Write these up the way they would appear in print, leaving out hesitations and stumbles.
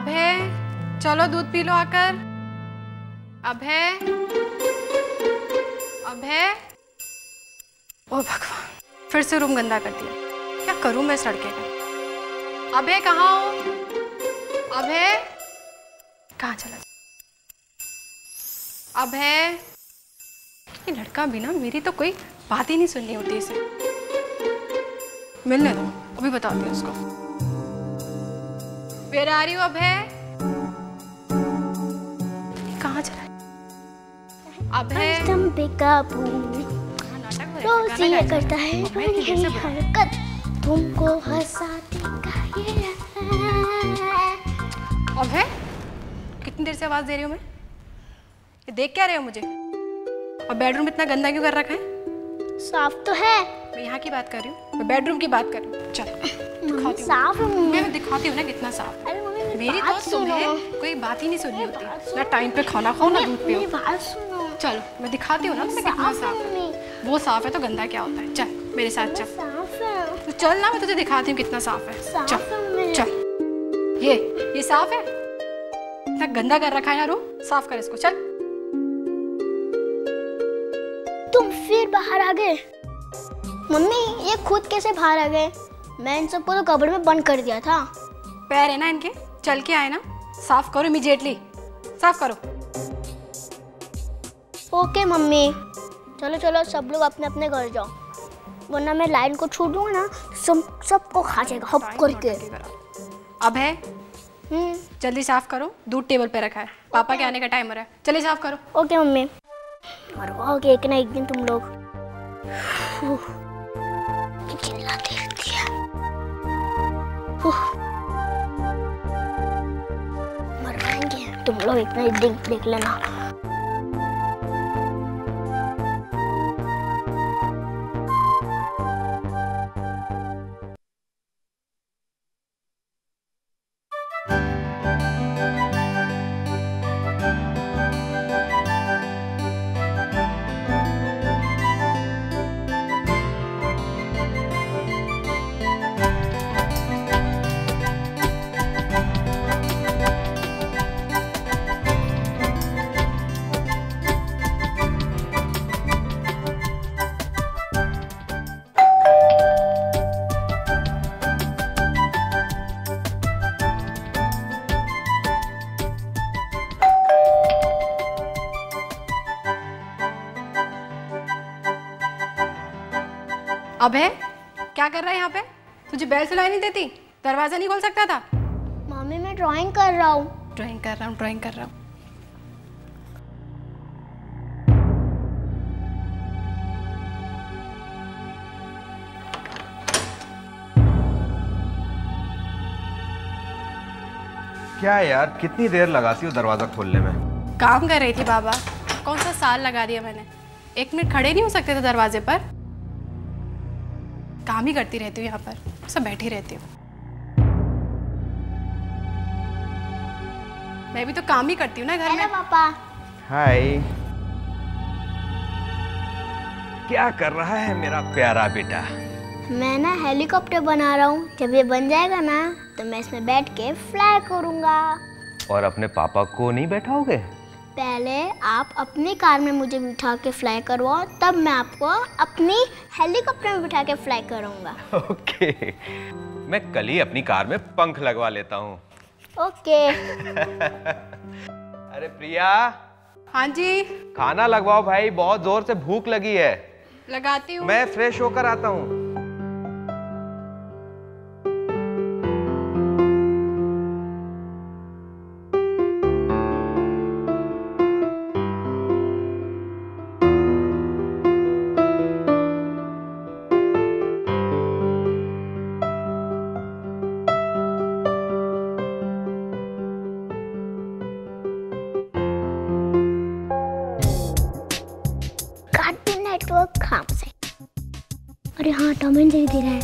अभय चलो दूध P low आकर। अभय अभय, ओ भगवान, फिर से रूम गंदा कर दिया। क्या करूं मैं इस लड़के का? अभय कहाँ हो? अभय कहाँ चला? अभय, ये लड़का भी ना, मेरी तो कोई बात ही नहीं सुननी होती इसे। मिलने दो, अभी बताती हूँ उसको। Where are you, अभय? कहाँ चला? अभय रोज ये करता है हरकत, तुमको हंसाने का ये। अभय, कितनी देर से आवाज दे रही हूँ मैं? ये देख क्या रहे हो मुझे? और बेडरूम इतना गंदा क्यों कर रखा है? साफ तो है। मैं यहाँ की बात कर रही हूँ, मैं बेडरूम की बात कर रही हूँ। चल दिखाती हूँ। साफ है मम्मी। मैं दिखाती हूँ ना कितना साफ। अरे मम्मी मेरी तो तुम्हें कोई बात ही नहीं सुननी होती। ना टाइम पे खाना खाओ ना दूध पियो। बात सुनो। चलो मैं दिखाती हूँ ना तुम्हें कितना साफ है। वो साफ है तो गंदा क्या होता है? चल मेरे साथ चल। साफ है। तो चल ना, मैं तुझे दिखाती हूँ कितना साफ है। चल चल। ये साफ है? इतना गंदा कर रखा है ना रूम, साफ कर इसको। चल। तुम फिर बाहर आ गए? मम्मी ये खुद कैसे बाहर आ गए? मैं इन सबको तो कबर्ड में बंद कर दिया था। पैर है ना इनके, चल के आए ना। साफ करो इमीडिएटली, साफ करो। Okay mummy. चलो चलो सब लोग अपने अपने घर जाओ, वरना मैं लाइन को छूट दूंगा ना, सबको खा जाएगा हप करके। अभय जल्दी साफ करो, दूध टेबल पे रखा है, पापा के आने का टाइम हो रहा है। चलिए साफ करो। Okay mummy. मरवाओगे एक ना एक दिन तुम लोग। चिल्लाती रहती है। मरवाएंगे तुम लोग एक ना एक दिन, देख लेना। अभय क्या कर रहा है यहाँ पे? तुझे बेल सुनाई नहीं देती? दरवाजा नहीं खोल सकता था? मम्मी मैं ड्राइंग कर रहा हूँ। ड्राइंग कर रहा हूँ, ड्राइंग कर रहा हूँ। क्या यार, कितनी देर लगाती हो दरवाजा खोलने में? काम कर रही थी बाबा, कौन सा साल लगा दिया मैंने। 1 मिनट खड़े नहीं हो सकते थे दरवाजे पर? काम ही करती रहती हूँ यहाँ पर, सब बैठी रहती हूँ। मैं भी तो काम ही करती हूँ ना घर में। पापा। हाय। क्या कर रहा है मेरा प्यारा बेटा? मैं ना हेलीकॉप्टर बना रहा हूँ, जब ये बन जाएगा ना तो मैं इसमें बैठ के फ्लाई करूँगा। और अपने पापा को नहीं बैठाओगे? पहले आप अपनी कार में मुझे बिठा के फ्लाई करवाओ, तब मैं आपको अपनी हेलीकॉप्टर में बिठा के फ्लाई करूँगा। ओके, मैं कल ही अपनी कार में पंख लगवा लेता हूँ। ओके। अरे प्रिया। हाँ जी। खाना लगवाओ भाई, बहुत जोर से भूख लगी है। लगाती हूँ। मैं फ्रेश होकर आता हूँ। काम से। अरे हाँ, टॉम एंड जेरी दे रहा है।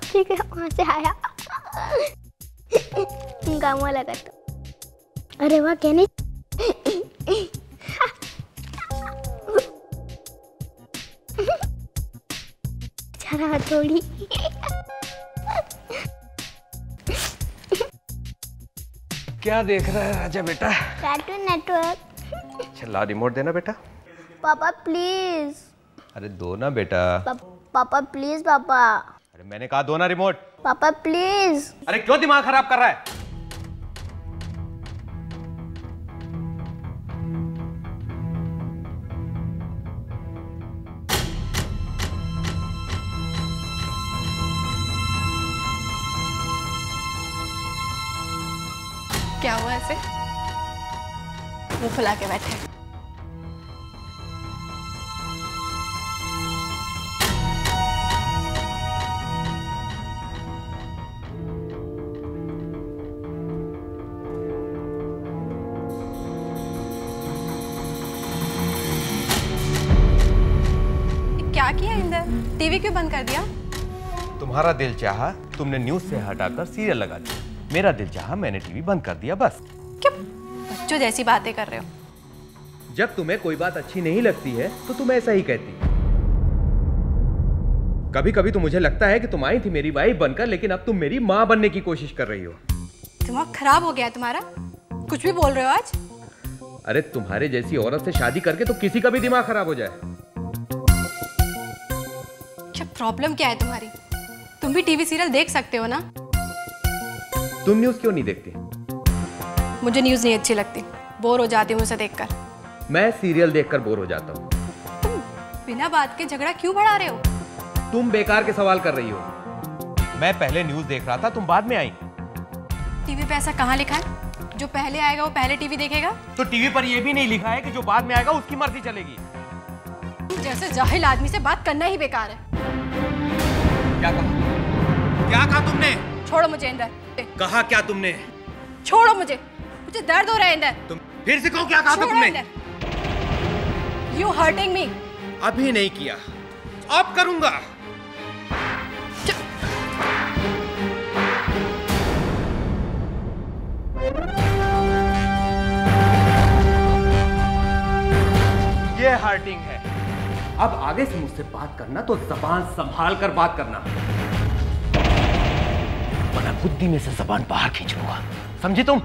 ठीक है, वहां से आया। काम वाला कर तो। अरे वाह, क्या नहीं। तुम्हारा हथौड़ी। क्या देख रहा है राजा बेटा? Cartoon network. चला रिमोट देना बेटा। पापा प्लीज। अरे दो ना बेटा। पापा प्लीज पापा। अरे मैंने कहा दो ना रिमोट। पापा प्लीज। अरे क्यों दिमाग खराब कर रहा है? क्या हुआ ऐसे? मुंह फुला के बैठे। क्या किया इंदर? टीवी क्यों बंद कर दिया? तुम्हारा दिल चाहा, तुमने न्यूज से हटाकर सीरियल लगा दिया। मेरा दिल चाहा, मैंने टीवी बंद कर दिया, बस। क्या बच्चों जैसी बातें कर रहे हो? जब तुम्हें कोई बात अच्छी नहीं लगती है तो तुम ऐसा ही कहती। कभी कभी तो मुझे लगता है कि तुम आई थी मेरी वाइफ बनकर, लेकिन अब तुम मेरी माँ बनने की कोशिश कर रही हो। दिमाग खराब हो गया तुम्हारा? कुछ भी बोल रहे हो आज? अरे तुम्हारे जैसी औरत से शादी करके तो किसी का भी दिमाग खराब हो जाए। क्या प्रॉब्लम क्या है तुम्हारी? तुम भी टीवी सीरियल देख सकते हो ना? तुम न्यूज क्यों नहीं देखती? मुझे न्यूज नहीं अच्छी लगती, बोर हो जाती हूँ उसे देखकर। मैं सीरियल देखकर बोर हो जाता हूँ। तुम बिना बात के झगड़ा क्यों बढ़ा रहे हो? तुम बेकार के सवाल कर रही हो। मैं पहले न्यूज देख रहा था, तुम बाद में आई। टीवी पे ऐसा कहाँ लिखा है? जो पहले आएगा वो पहले टीवी देखेगा? तो टीवी पर यह भी नहीं लिखा है कि जो बाद में आएगा उसकी मर्जी चलेगी। जैसे जाहिल आदमी से बात करना ही बेकार है। क्या कहा? क्या कहा तुमने? छोड़ो मुझे इंदर। कहा क्या तुमने? छोड़ो मुझे, मुझे दर्द हो रहा है इंदर। तुम फिर से कहो, क्या कहा था तुमने? You hurting me। अभी नहीं किया, अब करूंगा। ये हर्टिंग है। अब आगे से मुझसे बात करना तो जबान संभाल कर बात करना, वरना बुद्धि में से जबान बाहर खींच लूंगा, समझी तुम?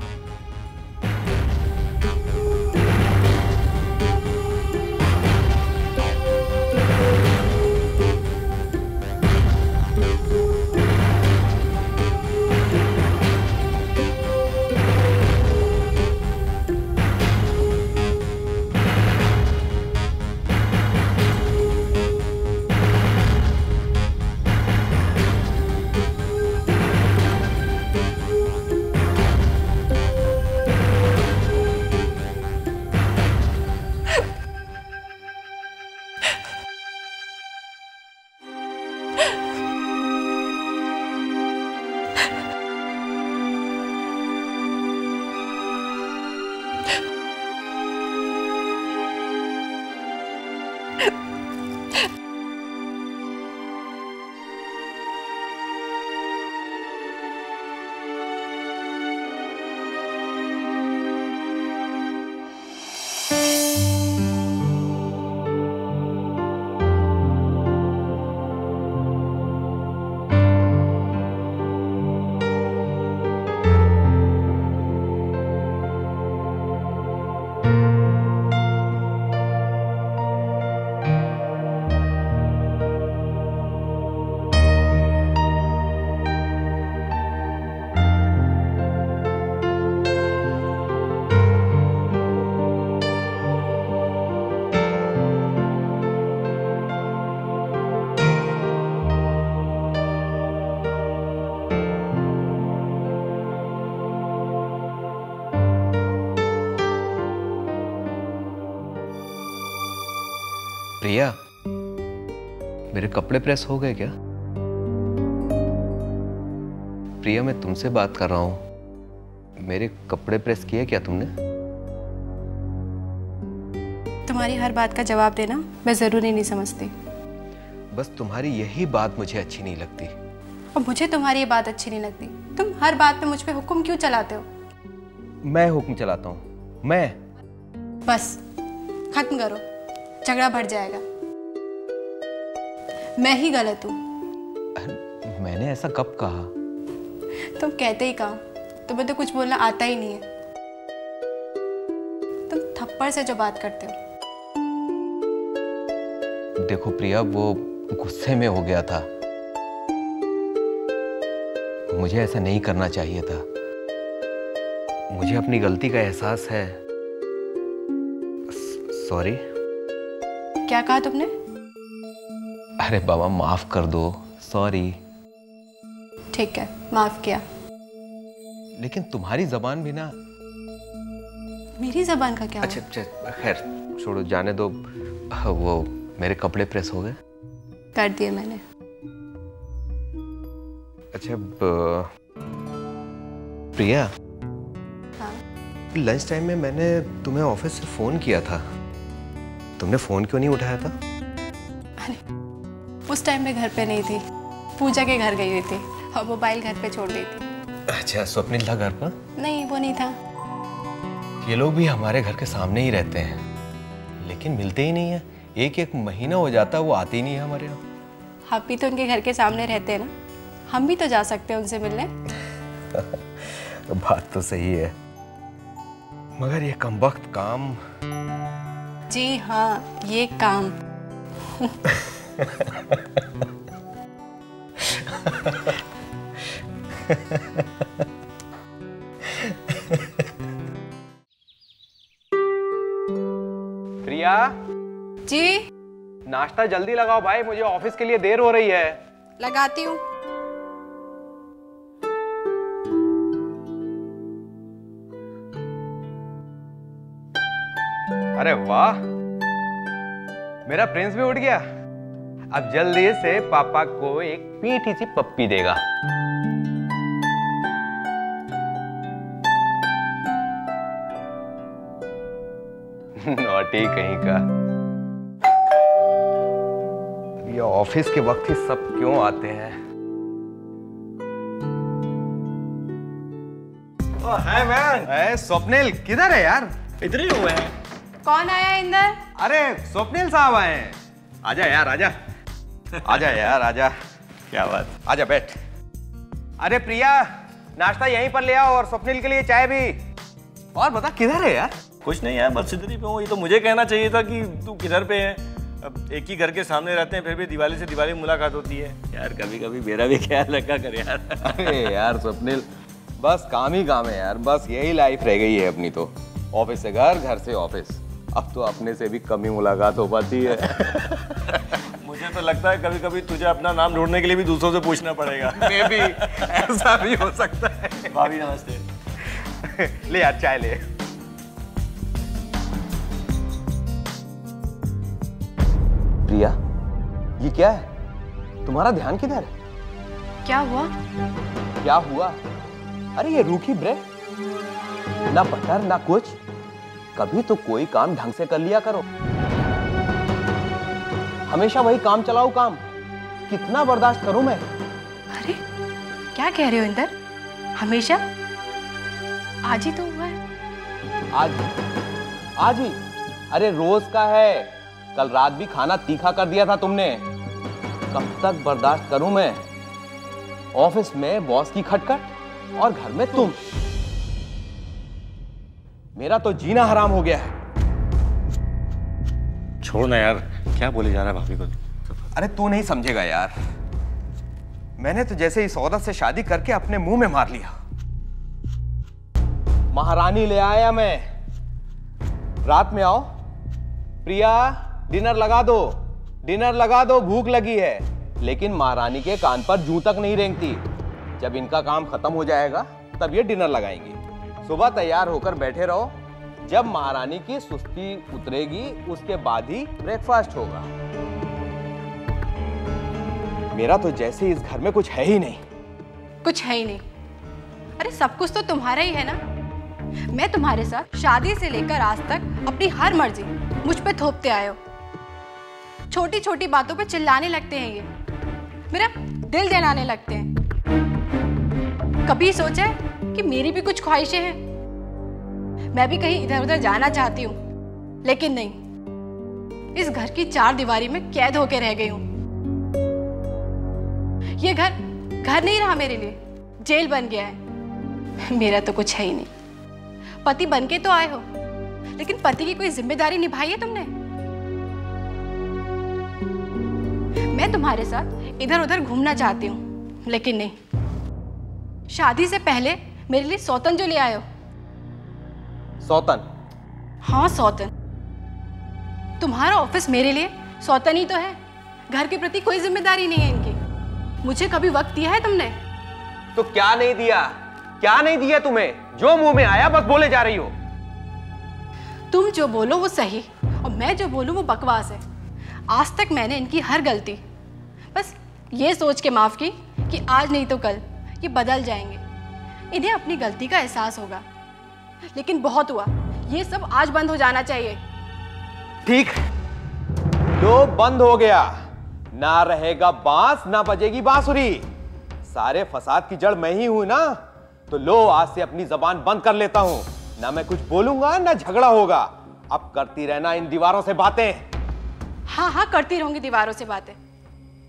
प्रिया, मेरे कपड़े प्रेस हो गए क्या? प्रिया, मैं तुमसे बात कर रहा हूं। मेरे कपड़े प्रेस किए क्या तुमने? तुम्हारी हर बात का जवाब देना मैं जरूरी नहीं समझती। बस तुम्हारी यही बात मुझे अच्छी नहीं लगती। और मुझे तुम्हारी ये बात अच्छी नहीं लगती। तुम हर बात पे मुझ पे हुक्म क्यों चलाते हो? मैं हुक्म चलाता हूं? मैं? बस खत्म करो, झगड़ा बढ़ जाएगा। मैं ही गलत हूँ, मैंने ऐसा कब कहा? तुम कहते ही कहा, तुम्हें तो कुछ बोलना आता ही नहीं है। तुम थप्पड़ से जो बात करते हो। देखो प्रिया, वो गुस्से में हो गया था। मुझे ऐसा नहीं करना चाहिए था। मुझे अपनी गलती का एहसास है। सॉरी। क्या कहा तुमने? अरे बाबा, माफ कर दो। सॉरी। ठीक है, माफ किया। लेकिन तुम्हारी जबान भी ना। मेरी जबान का क्या? अच्छा, खैर छोड़ो, जाने दो। वो मेरे कपड़े प्रेस हो गए? कर दिए मैंने। अच्छा प्रिया, हाँ? लंच टाइम में मैंने तुम्हें ऑफिस से फोन किया था। तुमने फोन क्यों नहीं उठाया था? अरे उस टाइम में घर पे नहीं थी, पूजा के घर गई हुई थी और मोबाइल घर पे छोड़ दी थी। अच्छा, स्वप्निल था घर पर? नहीं, वो नहीं था। ये लोग भी हमारे घर के सामने ही रहते हैं, लेकिन मिलते ही नहीं है। एक महीना हो जाता है वो आते ही नहीं है हमारे यहाँ। आप भी तो उनके घर के सामने रहते हैं ना, हम भी तो जा सकते हैं उनसे मिलने। बात तो सही है, मगर ये कमबख्त काम। जी हाँ, ये काम। प्रिया जी, नाश्ता जल्दी लगाओ भाई, मुझे ऑफिस के लिए देर हो रही है। लगाती हूँ। अरे वाह, मेरा प्रिंस भी उठ गया। अब जल्दी से पापा को एक मीठी सी पप्पी देगा। नॉटी कहीं का। ये ऑफिस के वक्त ही सब क्यों आते हैं? हाय मैन। स्वप्निल किधर है यार? इधर ही हुए हैं। कौन आया इंदर? अरे स्वप्निल साहब आए हैं। आजा यार, आजा। आजा यार, आजा। क्या बात? आजा, बैठ। अरे प्रिया, नाश्ता यहीं पर ले आओ और स्वप्निल के लिए चाय भी। और बता, किधर है यार? कुछ नहीं यार, बस इधर ही पे हूँ। ये तो मुझे कहना चाहिए था कि तू किधर पे है। अब एक ही घर के सामने रहते हैं, फिर भी दिवाली से दिवाली मुलाकात होती है यार। कभी कभी मेरा भी ख्याल रखा कर यार। अरे यार स्वप्निल, बस काम ही काम है यार। बस यही लाइफ रह गई है अपनी तो। ऑफिस से घर, घर से ऑफिस। अब तो अपने से भी कम ही मुलाकात हो पाती है। मुझे तो लगता है कभी कभी तुझे अपना नाम ढूंढने के लिए भी दूसरों से पूछना पड़ेगा। मे भी ऐसा भी हो सकता है। भाभी नमस्ते। ले यार, चाय ले। प्रिया, ये क्या है? तुम्हारा ध्यान किधर है? क्या हुआ? क्या हुआ? अरे ये रूखी ब्रेड, ना बटर ना कुछ। कभी तो कोई काम ढंग से कर लिया करो। हमेशा वही काम चलाओ काम। कितना बर्दाश्त करूं मैं? अरे क्या कह रहे हो इंदर? हमेशा? आज ही तो हुआ है। आज ही? अरे रोज का है। कल रात भी खाना तीखा कर दिया था तुमने। कब तक बर्दाश्त करूं मैं? ऑफिस में बॉस की खटखट और घर में तुम। मेरा तो जीना हराम हो गया है। छोड़ ना यार, क्या बोले जा रहा है भाभी को? अरे तू नहीं समझेगा यार। मैंने तो जैसे इस औरत से शादी करके अपने मुंह में मार लिया। महारानी ले आया मैं। रात में आओ। प्रिया, डिनर लगा दो, डिनर लगा दो, भूख लगी है। लेकिन महारानी के कान पर जूं तक नहीं रेंगती। जब इनका काम खत्म हो जाएगा तब ये डिनर लगाएंगी। सुबह तैयार होकर बैठे रहो। जब महारानी की सुस्ती उतरेगी उसके बाद ही ब्रेकफास्ट होगा। मेरा तो जैसे इस घर में कुछ है ही नहीं। कुछ है ही नहीं? अरे सब कुछ तो तुम्हारा ही है ना। मैं तुम्हारे साथ शादी से लेकर आज तक अपनी हर मर्जी मुझ पे थोपते आए हो। छोटी छोटी बातों पे चिल्लाने लगते हैं, ये मेरा दिल जलाने लगते हैं। कभी सोचा है कि मेरी भी कुछ ख्वाहिशें हैं? मैं भी कहीं इधर उधर जाना चाहती हूँ, लेकिन नहीं। इस घर की चार दीवारी में कैद होकर रह गई हूँ। ये घर घर नहीं रहा मेरे लिए, जेल बन गया है। मेरा तो कुछ है ही नहीं। पति बन के तो आए हो, लेकिन पति की कोई जिम्मेदारी निभाई है तुमने? मैं तुम्हारे साथ इधर उधर घूमना चाहती हूँ, लेकिन नहीं। शादी से पहले मेरे लिए सौतन जो ले आए हो। सौतन? हाँ सौतन। तुम्हारा ऑफिस मेरे लिए सौतन ही तो है। घर के प्रति कोई जिम्मेदारी नहीं है इनकी। मुझे कभी वक्त दिया है तुमने? तो क्या नहीं दिया? क्या नहीं दिया तुम्हें? जो मुंह में आया बस बोले जा रही हो। तुम जो बोलो वो सही और मैं जो बोलूं वो बकवास है। आज तक मैंने इनकी हर गलती बस ये सोच के माफ की कि आज नहीं तो कल ये बदल जाएंगे, इन्हें अपनी गलती का एहसास होगा। लेकिन बहुत हुआ, ये सब आज बंद हो जाना चाहिए। ठीक, लो बंद हो गया। ना रहेगा बांस ना बजेगी बांसुरी। सारे फसाद की जड़ मैं ही हूं ना, तो लो आज से अपनी जबान बंद कर लेता हूं। ना मैं कुछ बोलूंगा ना झगड़ा होगा। अब करती रहना इन दीवारों से बातें। हाँ हाँ करती रहूंगी दीवारों से बातें।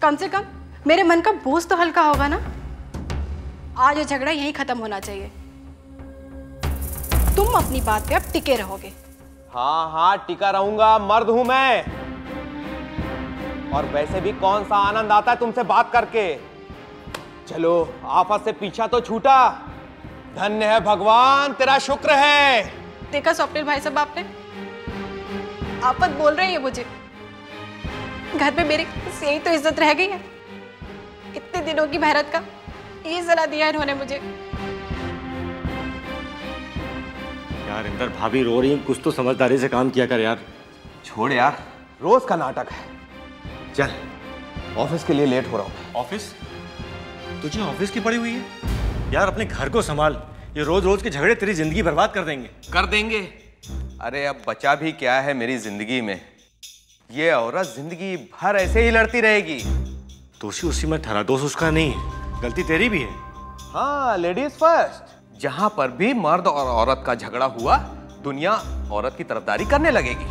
कम से कम मेरे मन का बोझ तो हल्का होगा ना। आज ये झगड़ा यहीं खत्म होना चाहिए। तुम अपनी बात पे अब टिके रहोगे। हाँ हाँ टिका रहूंगा, मर्द हूं मैं। और वैसे भी कौन सा आनंद आता है तुमसे बात करके। चलो आफत से पीछा तो छूटा। धन्य है भगवान, तेरा शुक्र है। देखा स्वप्निल भाई साहब, आपने आफत बोल रही है मुझे। घर पे मेरी यही तो इज्जत रह गई है। इतने दिनों की मेहनत का ये सलाह दिया इन्होंने मुझे। यार इंदर, भाभी रो रही है, कुछ तो समझदारी से काम किया कर यार। छोड़ यार, रोज का नाटक है। चल ऑफिस के लिए लेट हो रहा हूं। ऑफिस? तुझे ऑफिस की पड़ी हुई है? यार अपने घर को संभाल। ये रोज रोज के झगड़े तेरी जिंदगी बर्बाद कर देंगे। कर देंगे? अरे अब बचा भी क्या है मेरी जिंदगी में। ये औरत जिंदगी भर ऐसे ही लड़ती रहेगी। दोषी उसी में ठहरा, दोष उसका नहीं है, गलती तेरी भी है। हाँ, लेडीज फर्स्ट। जहां पर भी मर्द और औरत का झगड़ा हुआ, दुनिया औरत की तरफदारी करने लगेगी।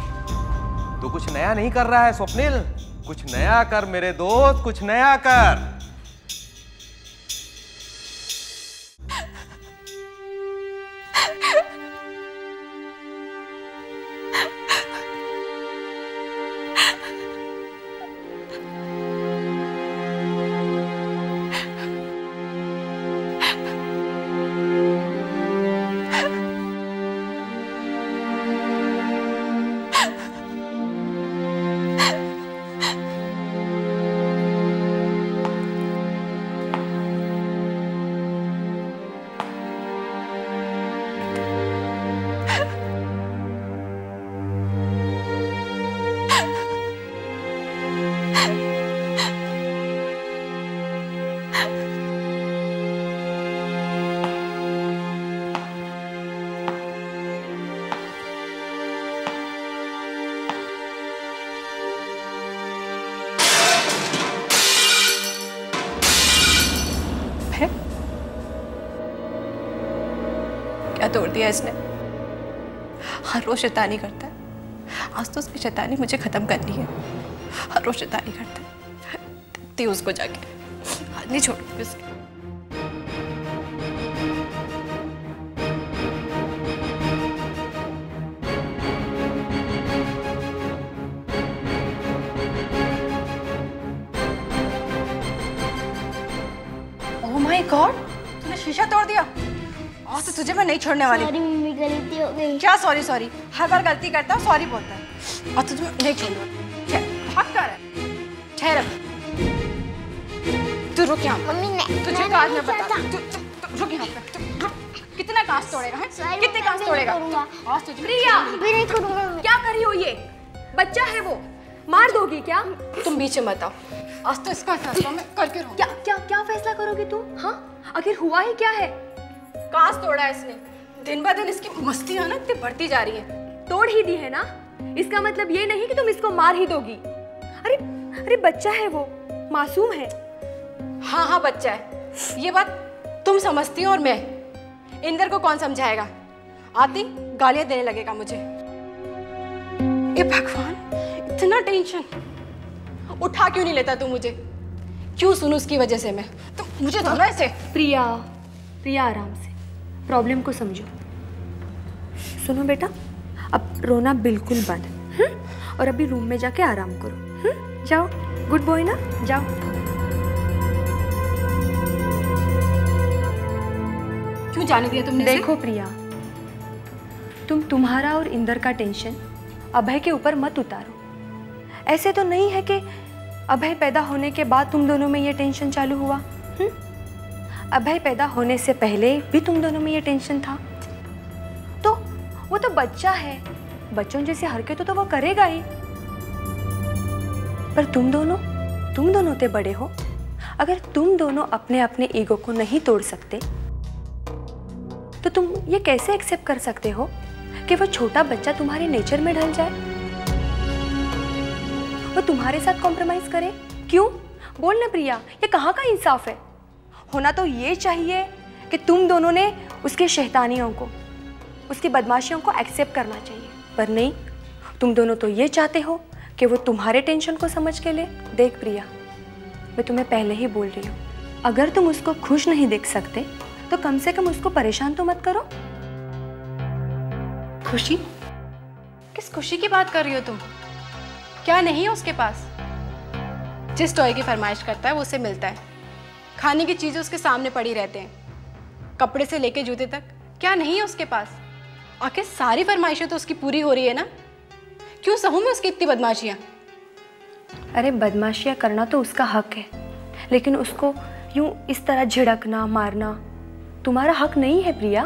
तो कुछ नया नहीं कर रहा है स्वप्निल। कुछ नया कर मेरे दोस्त, कुछ नया कर। क्या तोड़ दिया इसने? हर रोज शैतानी करता है। आज तो उसकी शैतानी मुझे खत्म करनी है। हर रोज शैतानी करता है। देखती हूँ उसको जाके। आज नहीं छोड़ूंगी उसे। ओह माय गॉड, तूने शीशा तोड़ दिया। आज तो तुझे मैं नहीं छोड़ने वाली। सॉरी मम्मी, गलती हो गई। क्या सॉरी सॉरी? हर बार गलती करता हूँ सॉरी बोलता है। और तुझे मैं नहीं छोड़ूंगा। भाग कर है। ठहर, तू रुक यहाँ। मम्मी ने तुझे काज मैं बता। तू रुक यहाँ पे। कितना कांच तोड़ेगा? कितने कांच तोड़ेगा? आज तुझे प्रिया, भी नहीं करूंगा मम्मी। क्या करी हो ये? बच्चा है वो, मार दोगी क्या? तुम बीच में बताओ। आज तो इसका फैसला मैं करके रहूंगी। क्या क्या क्या फैसला करोगी तुम? हाँ, आखिर हुआ ही क्या है? कांच तोड़ा है इसने। दिन ब दिन इसकी मस्ती है ना इतनी बढ़ती जा रही है। तोड़ ही दी है ना, इसका मतलब ये नहीं कि तुम इसको मार ही दोगी। अरे अरे बच्चा है वो, मासूम है। हाँ हाँ बच्चा है, ये बात तुम समझती हो और मैं। इंदर को कौन समझाएगा? आती गालियां देने लगेगा मुझे। ए भगवान, इतना टेंशन। उठा क्यों नहीं लेता तू मुझे? क्यों सुनूं उसकी वजह से मैं? तो मुझे थोड़ा ऐसे। प्रिया, प्रिया आराम से, प्रॉब्लम को समझो। सुनो बेटा, अब रोना बिल्कुल बंद, और अभी रूम में जाके आराम करो। जाओ, गुड बॉय ना, जाओ। क्यों जाने दिया तुमने? देखो प्रिया, तुम्हारा और इंदर का टेंशन अभय के ऊपर मत उतारो। ऐसे तो नहीं है कि अभय पैदा होने के बाद तुम दोनों में ये टेंशन चालू हुआ। अभय पैदा होने से पहले भी तुम दोनों में ये टेंशन था। तो वो तो बच्चा है, बच्चों जैसी हरकतें तो वो करेगा ही। पर तुम दोनों ते बड़े हो। अगर तुम दोनों अपने अपने ईगो को नहीं तोड़ सकते तो तुम ये कैसे एक्सेप्ट कर सकते हो कि वो छोटा बच्चा तुम्हारे नेचर में ढल जाए, वो तुम्हारे साथ कॉम्प्रोमाइज करे? क्यों? बोल ना प्रिया, ये कहाँ का इंसाफ है? होना तो ये चाहिए कि तुम दोनों ने उसकी शैतानियों को, उसकी बदमाशियों को एक्सेप्ट करना चाहिए, पर नहीं, तुम दोनों तो ये चाहते हो कि वो तुम्हारे टेंशन को समझ के ले। देख प्रिया, मैं तुम्हें पहले ही बोल रही हूँ, अगर तुम उसको खुश नहीं देख सकते तो कम से कम उसको परेशान तो मत करो। खुशी? किस खुशी की बात कर रही हो तुम? क्या नहीं है उसके पास? जिस टॉय की फरमाइश करता है वो उससे मिलता है, खाने की चीजें उसके सामने पड़ी रहते हैं, कपड़े से लेके जूते तक। क्या नहीं है उसके पास? आखिर सारी फरमाइशें तो उसकी पूरी हो रही है ना, क्यों सहूं मैं उसकी इतनी बदमाशियां? अरे बदमाशियां करना तो उसका हक है, लेकिन उसको यूं इस तरह झिड़कना मारना तुम्हारा हक नहीं है प्रिया।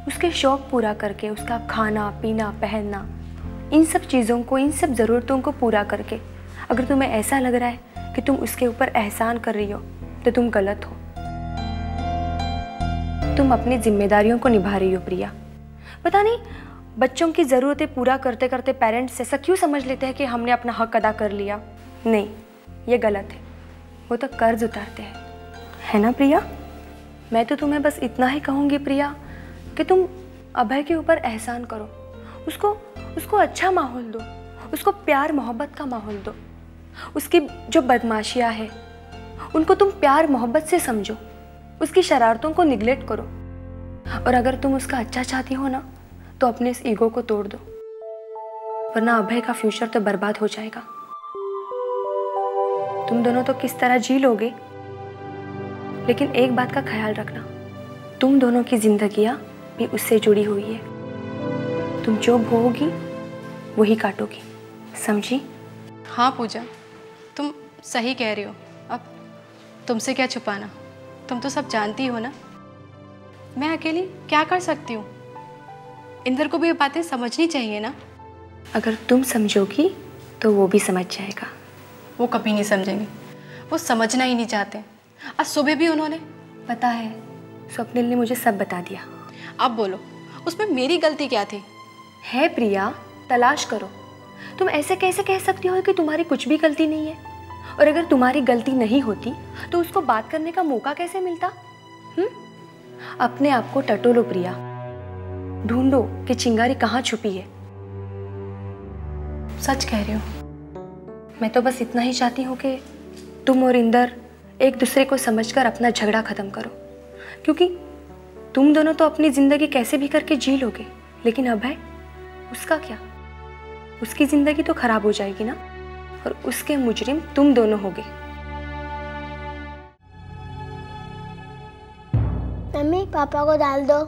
उसके शौक पूरा करके, उसका खाना पीना पहनना, इन सब चीज़ों को, इन सब ज़रूरतों को पूरा करके अगर तुम्हें ऐसा लग रहा है कि तुम उसके ऊपर एहसान कर रही हो तो तुम गलत हो। तुम अपनी जिम्मेदारियों को निभा रही हो प्रिया। पता नहीं बच्चों की ज़रूरतें पूरा करते करते पेरेंट्स ऐसा क्यों समझ लेते हैं कि हमने अपना हक अदा कर लिया। नहीं, ये गलत है। वो तो कर्ज उतारते हैं, है ना प्रिया? मैं तो तुम्हें बस इतना ही कहूँगी प्रिया कि तुम अभय के ऊपर एहसान करो, उसको अच्छा माहौल दो, उसको प्यार मोहब्बत का माहौल दो। उसकी जो बदमाशियाँ है उनको तुम प्यार मोहब्बत से समझो, उसकी शरारतों को निगलेक्ट करो। और अगर तुम उसका अच्छा चाहती हो ना तो अपने इस ईगो को तोड़ दो, वरना अभय का फ्यूचर तो बर्बाद हो जाएगा। तुम दोनों तो किस तरह जी लोगे, लेकिन एक बात का ख्याल रखना, तुम दोनों की जिंदगियां भी उससे जुड़ी हुई है। तुम जो बोओगी वही काटोगी, समझी? हाँ पूजा, तुम सही कह रही हो। अब तुमसे क्या छुपाना, तुम तो सब जानती हो ना। मैं अकेली क्या कर सकती हूँ? इंदर को भी ये बातें समझनी चाहिए ना। अगर तुम समझोगी तो वो भी समझ जाएगा। वो कभी नहीं समझेंगे, वो समझना ही नहीं चाहते। आज सुबह भी उन्होंने, पता है, स्वप्निल ने मुझे सब बता दिया। अब बोलो, उसमें मेरी गलती क्या थी? है प्रिया, तलाश करो। तुम ऐसे कैसे कह सकती हो कि तुम्हारी कुछ भी गलती नहीं है? और अगर तुम्हारी गलती नहीं होती तो उसको बात करने का मौका कैसे मिलता? अपने आप को टटोलो प्रिया, ढूंढो कि चिंगारी कहाँ छुपी है। सच कह रही हो। मैं तो बस इतना ही चाहती हूँ कि तुम और इंदर एक दूसरे को समझकर अपना झगड़ा खत्म करो, क्योंकि तुम दोनों तो अपनी जिंदगी कैसे भी करके जी लोगे, लेकिन अभय, उसका क्या? उसकी जिंदगी तो खराब हो जाएगी ना, और उसके मुजरिम तुम दोनों होगे। मम्मी, पापा को डाल दो।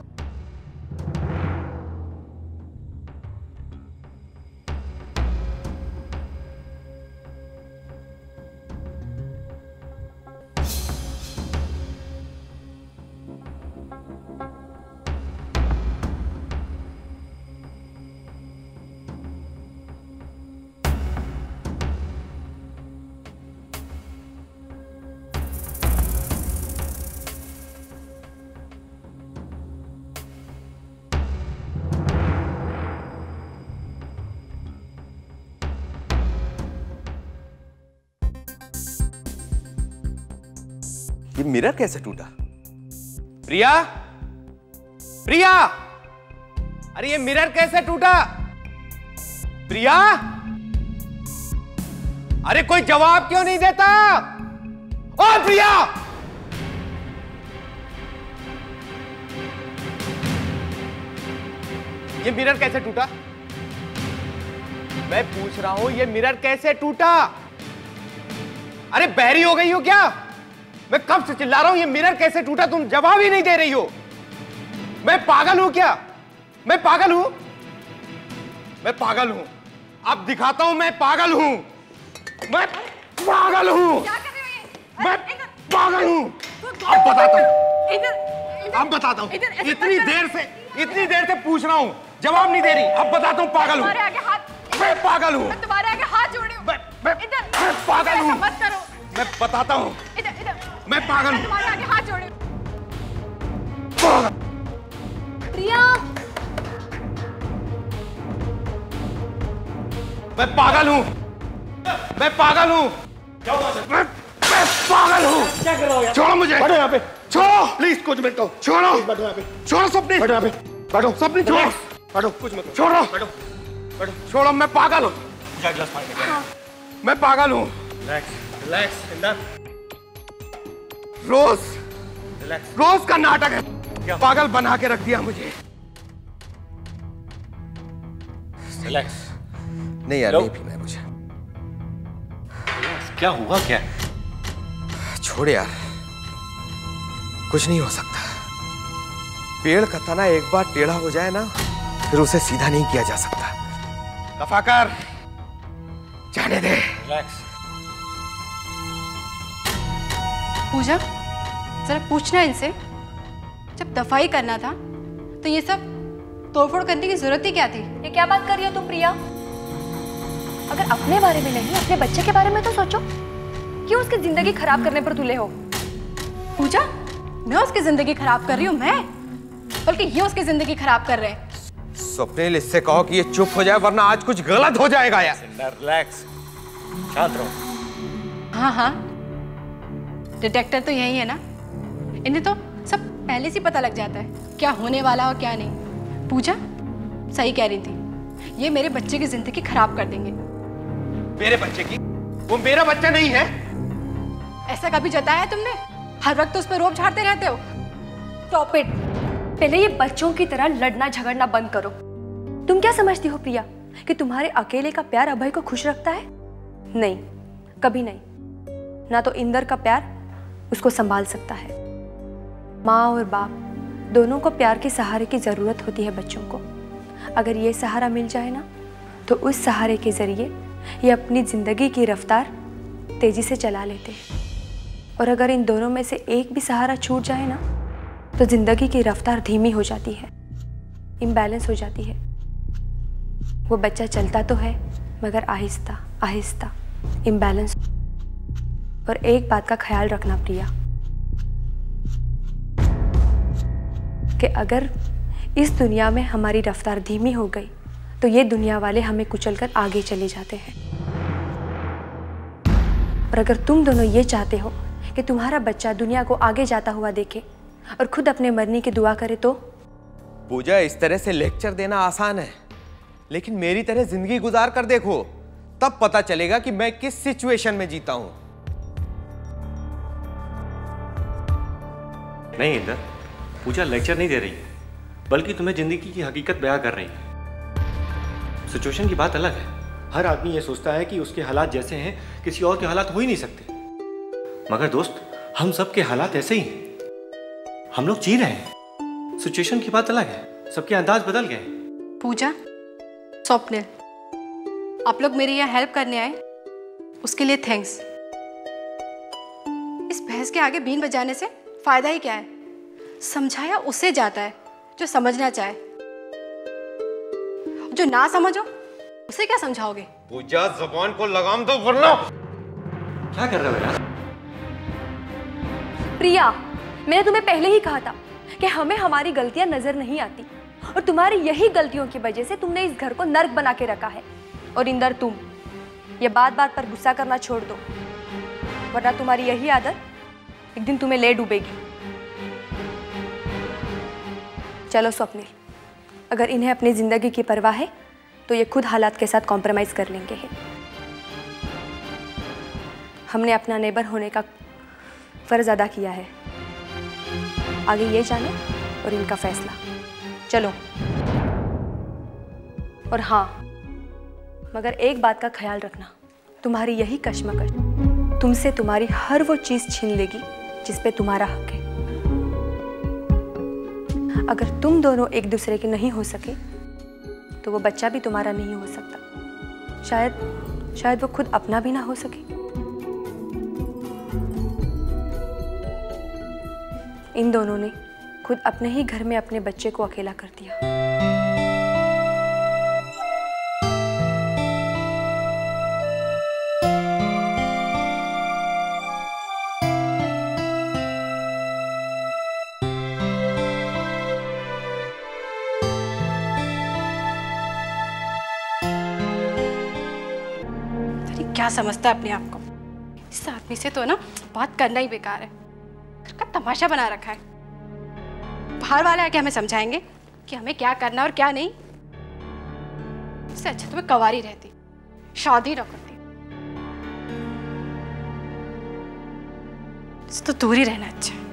ये मिरर कैसे टूटा? प्रिया, प्रिया, अरे ये मिरर कैसे टूटा? प्रिया, अरे कोई जवाब क्यों नहीं देता? ओ प्रिया! ये मिरर कैसे टूटा? मैं पूछ रहा हूं, ये मिरर कैसे टूटा? अरे बहरी हो गई हो क्या? मैं कब से चिल्ला रहा हूं, ये मिरर कैसे टूटा? तुम जवाब ही नहीं दे रही हो। मैं पागल हूं क्या? मैं पागल हूं? मैं पागल हूं। अब दिखाता हूं मैं पागल हूं। मैं पागल हूं। मैं पागल हूं। अब बताता हूं। अब बताता हूं। इतनी देर से पूछ रहा हूं, जवाब नहीं दे रही। अब बताता हूं पागल हूं। मैं पागल हूं। मैं तुम्हारे आगे हाथ जोड़ी हूं। मैं पागल हूं। मत करो। मैं बताता हूं। मैं पागल हूं। तुम्हारे आगे हाथ जोड़ी हूं। प्रिया, मैं पागल हूं। मैं पागल हूं। मैं पागल हूं। क्या कर रहे हो यार? छोड़ो मुझे। बैठो यहाँ पे। छोड़ो प्लीज कुछ मत कहो। छोड़ो। बैठो यहाँ पे। छोड़ो स्वप्नी। बैठो यहाँ पे। बैठो। स्वप्नी छोड़ो। बैठो कुछ मत कहो। छोड़ो। बैठो। बैठो। छोड़ो। मैं पागल हूं। क्या गिलास पानी का? मैं पागल हूं। Relax relax Inder relax. रोज का नाटक है। पागल बना के रख दिया मुझे। रिलैक्स। नहीं यार, लो। नहीं पीना है मुझे। क्या हुआ क्या? छोड़ यार, कुछ नहीं हो सकता। पेड़ का तना एक बार टेढ़ा हो जाए ना, फिर उसे सीधा नहीं किया जा सकता। दफा कर, जाने दे। रिलैक्स। पूजा, जरा पूछना इनसे, जब दफाई करना था तो ये सब तोड़फोड़ करने की जरूरत ही क्या थी? ये क्या बात कर रही हो तुम प्रिया? अगर अपने बारे में नहीं, अपने बच्चे के बारे में तो सोचो। क्यों उसकी जिंदगी खराब करने पर तुले हो? पूजा, मैं उसकी जिंदगी खराब कर रही हूँ? मैं? बल्कि ये उसकी जिंदगी खराब कर रहे हैं। स्वप्निल, इससे कहो कि ये चुप हो जाए, वरना आज कुछ गलत हो जाएगा यार। इंदर रिलैक्स, शांत रहो। हाँ हाँ, डिटेक्टर तो यही है ना, इन्हें तो सब पहले से पता लग जाता है क्या होने वाला और क्या नहीं। पूजा सही कह रही थी, ये मेरे बच्चे की जिंदगी खराब कर देंगे। मेरे बच्चे की? वो मेरा बच्चा नहीं है। ऐसा कभी जताया है तुमने? हर वक्त उस पर रोब झाड़ते रहते हो। Stop it. पहले ये बच्चों की तरह लड़ना झगड़ना बंद करो। तुम क्या समझती हो प्रिया कि तुम्हारे अकेले का प्यार अभय को खुश रखता है? नहीं, कभी नहीं। ना तो इंदर का प्यार उसको संभाल सकता है। माँ और बाप दोनों को प्यार के सहारे की जरूरत होती है बच्चों को। अगर ये सहारा मिल जाए ना, तो उस सहारे के जरिए ये अपनी जिंदगी की रफ्तार तेजी से चला लेते हैं। और अगर इन दोनों में से एक भी सहारा छूट जाए ना, तो जिंदगी की रफ्तार धीमी हो जाती है, इम्बैलेंस हो जाती है। वो बच्चा चलता तो है मगर आहिस्ता आहिस्ता इम्बैलेंस। और एक बात का ख्याल रखना प्रिया, कि अगर इस दुनिया में हमारी रफ्तार धीमी हो गई तो ये दुनिया वाले हमें कुचलकर आगे चले जाते हैं। और अगर तुम दोनों ये चाहते हो कि तुम्हारा बच्चा दुनिया को आगे जाता हुआ देखे और खुद अपने मरने की दुआ करे तो? पूजा, इस तरह से लेक्चर देना आसान है, लेकिन मेरी तरह जिंदगी गुजार कर देखो, तब पता चलेगा कि मैं किस सिचुएशन में जीता हूं। नहीं इंदर, पूजा लेक्चर नहीं दे रही, बल्कि तुम्हें जिंदगी की हकीकत बयां कर रही है। सिचुएशन की बात अलग है। हर आदमी ये सोचता है कि उसके हालात जैसे हैं किसी और के हालात हो ही नहीं सकते, मगर दोस्त हम सब के हालात ऐसे ही हैं। हम लोग जी रहे हैं। सिचुएशन की बात अलग है, सबके अंदाज बदल गए। पूजा, स्वप्निल, आप लोग मेरी यहाँ हेल्प करने आए, उसके लिए थैंक्स। इस बहस के आगे बीन बजाने से फायदा ही क्या है? समझाया उसे जाता है जो समझना चाहे, जो ना समझो उसे क्या समझाओगे? पूजा, जुबान को लगाम दो वरना। क्या कर रहे हो यार? प्रिया, मैंने तुम्हें पहले ही कहा था कि हमें हमारी गलतियां नजर नहीं आती, और तुम्हारी यही गलतियों की वजह से तुमने इस घर को नर्क बना के रखा है। और इंदर, तुम ये बात बात पर गुस्सा करना छोड़ दो, वरना तुम्हारी यही आदत एक दिन तुम्हें ले डूबेगी। चलो स्वप्निल, अगर इन्हें अपनी जिंदगी की परवाह है तो ये खुद हालात के साथ कॉम्प्रोमाइज कर लेंगे। हमने अपना नेबर होने का फ़र्ज़ अदा किया है। आगे ये जाने और इनका फैसला। चलो। और हाँ, मगर एक बात का ख्याल रखना, तुम्हारी यही कश्मकश तुमसे तुम्हारी हर वो चीज़ छीन लेगी जिस पे तुम्हारा हक है। अगर तुम दोनों एक दूसरे के नहीं हो सके तो वो बच्चा भी तुम्हारा नहीं हो सकता। शायद वो खुद अपना भी ना हो सके। इन दोनों ने खुद अपने ही घर में अपने बच्चे को अकेला कर दिया। क्या समझता है अपने आप को? इस आदमी से तो ना बात करना ही बेकार है। घर का तमाशा बना रखा है। बाहर वाले आके हमें समझाएंगे कि हमें क्या करना और क्या नहीं। इससे अच्छा तो मैं कंवारी रहती, शादी न करती। इससे तो दूर ही रहना अच्छा है।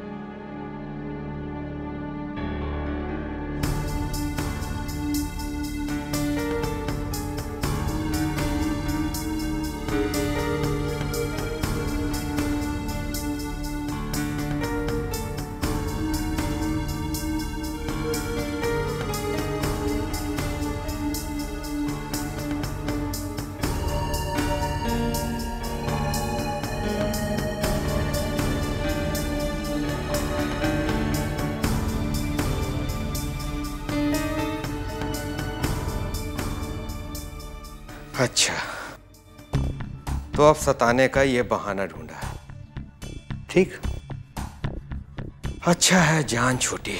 अच्छा, तो अब सताने का ये बहाना ढूंढा है। ठीक, अच्छा है जान छूटी।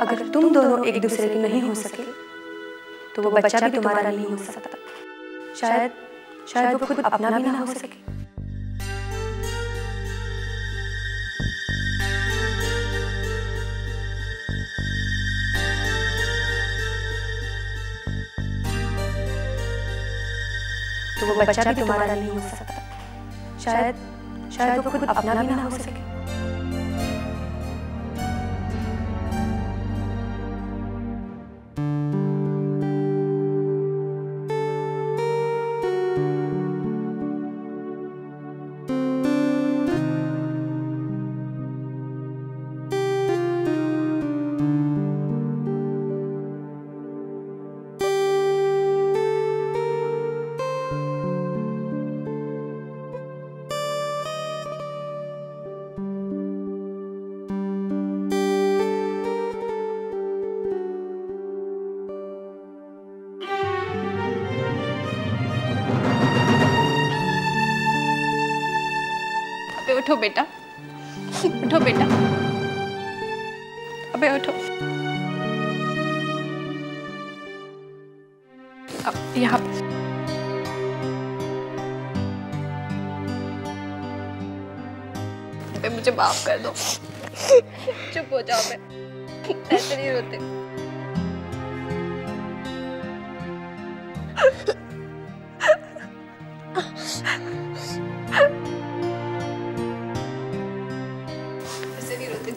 अगर तुम दोनों एक दूसरे के नहीं हो सके तो वो बच्चा भी तुम्हारा नहीं हो सकता। शायद वो खुद अपना भी ना हो सके। वो बच्चा भी तुम्हारा नहीं हो सकता। शायद वो खुद अपना भी ना हो सके। उठो बेटा, उठो बेटा, अबे उठो। अब यहाँ पे मुझे माफ कर दो। चुप हो जाओ, मैं ऐसे नहीं रोते।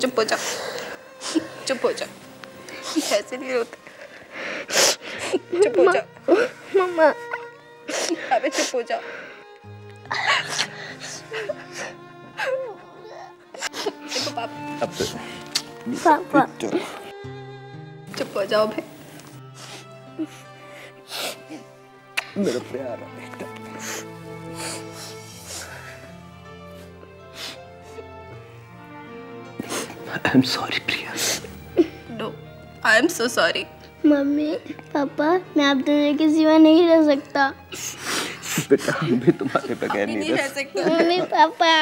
चुप हो जाओ, चुप हो जाओ, ऐसे नहीं रोते। चुप हो जाओ मम्मा। अबे चुप हो जाओ। देखो पापा चुप हो जाओ भाई। मेरा प्यारा बेटा। I am sorry, Priya. No, I am so sorry. Mummy papa, मैं आप दोनों के सिवा नहीं रह सकता। बेटा हम भी तुम्हारे बगैर नहीं रह सकते। Mummy papa